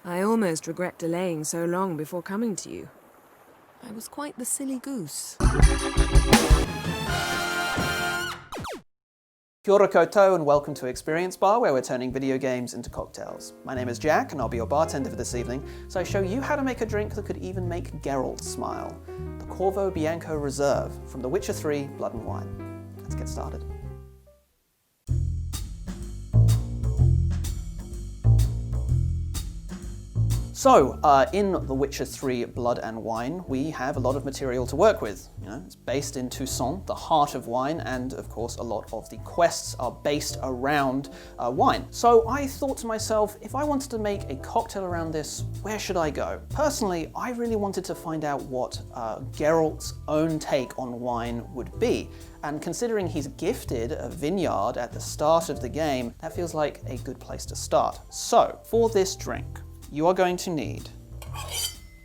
I almost regret delaying so long before coming to you. I was quite the silly goose. Kia ora koutou and welcome to Experience Bar, where we're turning video games into cocktails. My name is Jack and I'll be your bartender for this evening, so I show you how to make a drink that could even make Geralt smile. The Corvo Bianco Reserve from The Witcher 3 Blood and Wine. Let's get started. So, in The Witcher 3 Blood and Wine, we have a lot of material to work with. It's based in Toussaint, the heart of wine, and of course a lot of the quests are based around wine. So I thought to myself, if I wanted to make a cocktail around this, where should I go? Personally, I really wanted to find out what Geralt's own take on wine would be. And considering he's gifted a vineyard at the start of the game, that feels like a good place to start. So, for this drink, you are going to need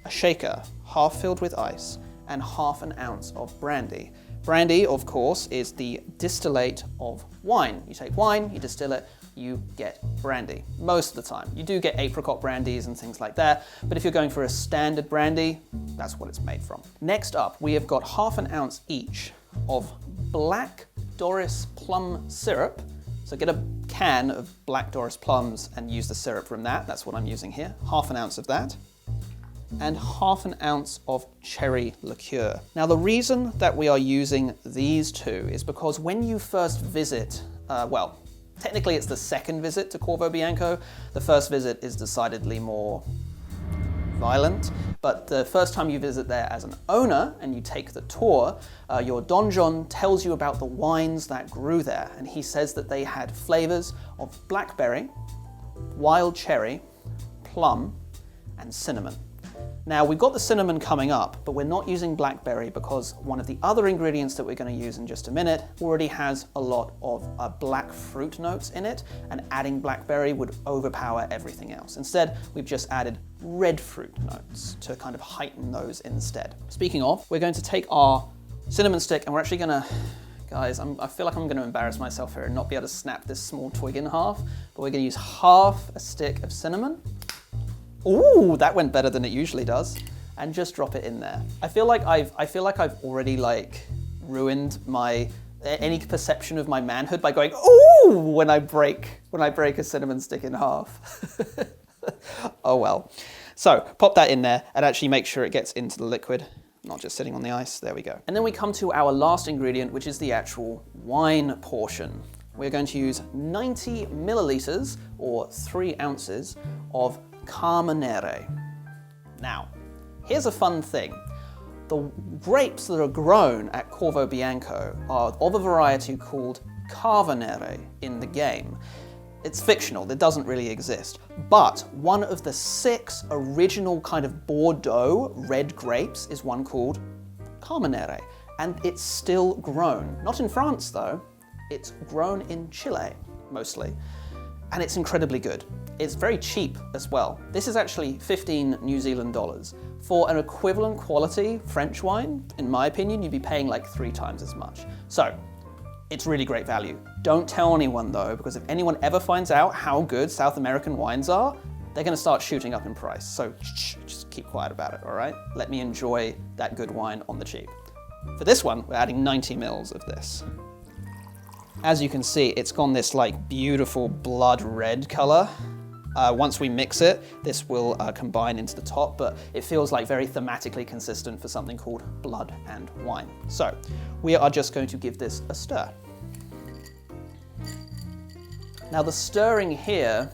a shaker, half filled with ice, and half an ounce of brandy. Brandy, of course, is the distillate of wine. You take wine, you distill it, you get brandy. Most of the time. You do get apricot brandies and things like that, but if you're going for a standard brandy, that's what it's made from. Next up, we have got half an ounce each of black Doris plum syrup. So get a can of black Doris plums and use the syrup from that. That's what I'm using here. Half an ounce of that. And half an ounce of cherry liqueur. Now the reason that we are using these two is because when you first visit, well, technically it's the second visit to Corvo Bianco. The first visit is decidedly more violent, but the first time you visit there as an owner and you take the tour, your donjon tells you about the wines that grew there, and he says that they had flavors of blackberry, wild cherry, plum, and cinnamon. Now we've got the cinnamon coming up, but we're not using blackberry because one of the other ingredients that we're going to use in just a minute already has a lot of black fruit notes in it, and adding blackberry would overpower everything else. Instead, we've just added red fruit notes to kind of heighten those instead. Speaking of, we're going to take our cinnamon stick and we're actually going to, guys, I feel like I'm going to embarrass myself here and not be able to snap this small twig in half, but we're going to use half a stick of cinnamon. Ooh, that went better than it usually does. And just drop it in there. I feel like I've already ruined any perception of my manhood by going ooh when I break a cinnamon stick in half. Oh well. So pop that in there and actually make sure it gets into the liquid, not just sitting on the ice. There we go. And then we come to our last ingredient, which is the actual wine portion. We're going to use 90 milliliters or 3 ounces of Carmenere. Now, here's a fun thing. The grapes that are grown at Corvo Bianco are of a variety called Carvenere in the game. It's fictional, it doesn't really exist. But one of the 6 original kind of Bordeaux red grapes is one called Carmenere, and it's still grown. Not in France though, it's grown in Chile, mostly. And it's incredibly good. It's very cheap as well. This is actually 15 New Zealand dollars. For an equivalent quality French wine, in my opinion, you'd be paying like 3 times as much. So, it's really great value. Don't tell anyone though, because if anyone ever finds out how good South American wines are, they're gonna start shooting up in price. So just keep quiet about it, all right? Let me enjoy that good wine on the cheap. For this one, we're adding 90 mils of this. As you can see, it's gone this like beautiful blood red color. Once we mix it, this will combine into the top, but it feels like very thematically consistent for something called blood and wine. So we are just going to give this a stir. Now the stirring here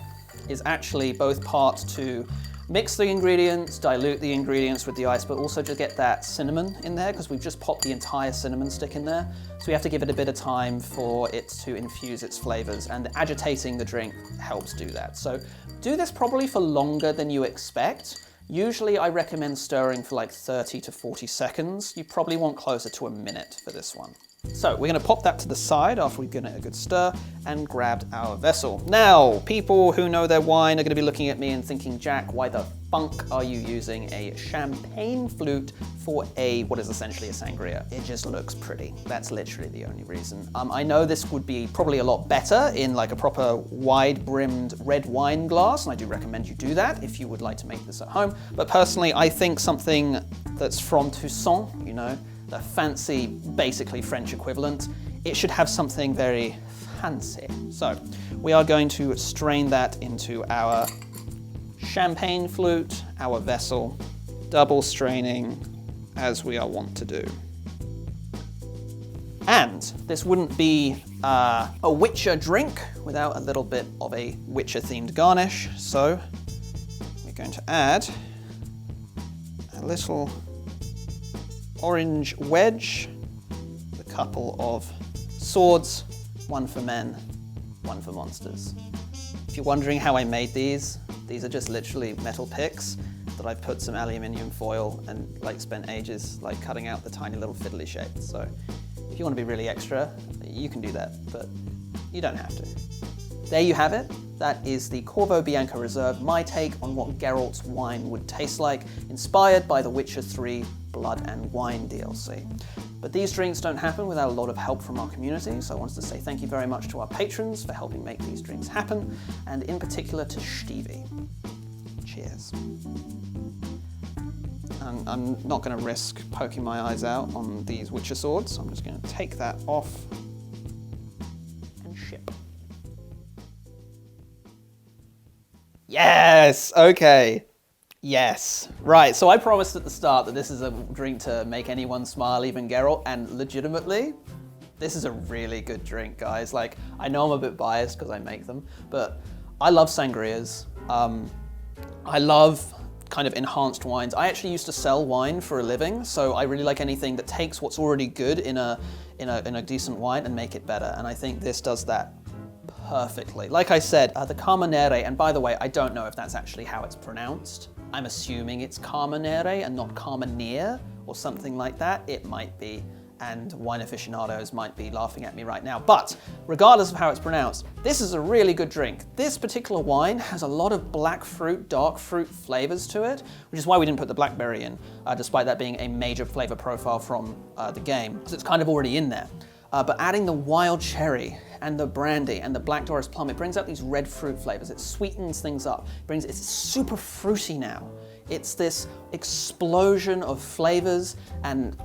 is actually both parts to mix the ingredients, dilute the ingredients with the ice, but also to get that cinnamon in there, because we've just popped the entire cinnamon stick in there. So we have to give it a bit of time for it to infuse its flavors, and agitating the drink helps do that. So do this probably for longer than you expect. Usually I recommend stirring for like 30 to 40 seconds. You probably want closer to a minute for this one. So we're going to pop that to the side after we've given it a good stir and grabbed our vessel. Now, people who know their wine are going to be looking at me and thinking, Jack, why the funk are you using a champagne flute for what is essentially a sangria? It just looks pretty. That's literally the only reason. I know this would be probably a lot better in like a proper wide-brimmed red wine glass, and I do recommend you do that if you would like to make this at home. But personally, I think something that's from Toussaint, you know, the fancy, basically French equivalent, it should have something very fancy. So we are going to strain that into our champagne flute, our vessel, double straining as we are wont to do. And this wouldn't be a Witcher drink without a little bit of a Witcher themed garnish. So we're going to add a little orange wedge, a couple of swords, one for men, one for monsters. If you're wondering how I made these are just literally metal picks that I've put some aluminium foil and like spent ages like cutting out the tiny little fiddly shapes. So if you want to be really extra, you can do that, but you don't have to. There you have it. That is the Corvo Bianco Reserve, my take on what Geralt's wine would taste like, inspired by the Witcher 3 Blood and Wine DLC. But these drinks don't happen without a lot of help from our community, so I wanted to say thank you very much to our patrons for helping make these drinks happen, and in particular to Stevie. Cheers. And I'm not going to risk poking my eyes out on these Witcher swords, so I'm just going to take that off and ship. Yes, okay. Yes, right, so I promised at the start that this is a drink to make anyone smile, even Geralt, and legitimately, this is a really good drink, guys. Like, I know I'm a bit biased because I make them, but I love sangrias. I love kind of enhanced wines. I actually used to sell wine for a living, so I really like anything that takes what's already good in a decent wine and make it better, and I think this does that perfectly. Like I said, the Carmenere, and by the way, I don't know if that's actually how it's pronounced. I'm assuming it's Carmenere and not Carmenere or something like that. It might be, and wine aficionados might be laughing at me right now. But regardless of how it's pronounced, this is a really good drink. This particular wine has a lot of black fruit, dark fruit flavors to it, which is why we didn't put the blackberry in, despite that being a major flavor profile from the game, because it's kind of already in there. But adding the wild cherry and the brandy and the black Doris plum, it brings out these red fruit flavors. It sweetens things up. It's super fruity now. It's this explosion of flavors, and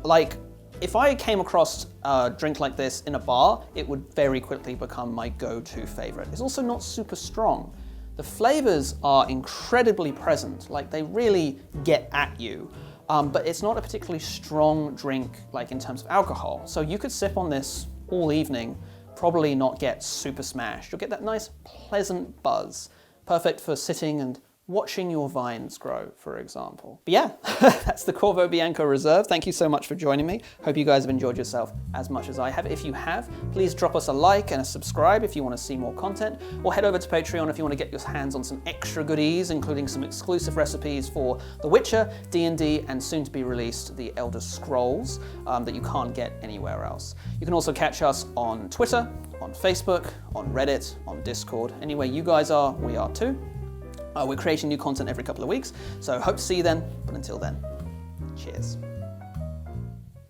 like, if I came across a drink like this in a bar, it would very quickly become my go-to favorite. It's also not super strong. The flavors are incredibly present, like they really get at you. But it's not a particularly strong drink, like in terms of alcohol. So you could sip on this all evening, probably not get super smashed. You'll get that nice, pleasant buzz. Perfect for sitting and watching your vines grow, for example. But yeah, that's the Corvo Bianco Reserve. Thank you so much for joining me. Hope you guys have enjoyed yourself as much as I have. If you have, please drop us a like and a subscribe if you want to see more content, or head over to Patreon if you want to get your hands on some extra goodies, including some exclusive recipes for The Witcher, D&D, and soon to be released The Elder Scrolls that you can't get anywhere else. You can also catch us on Twitter, on Facebook, on Reddit, on Discord. Anywhere you guys are, we are too. We're creating new content every couple of weeks, so hope to see you then, but until then, cheers.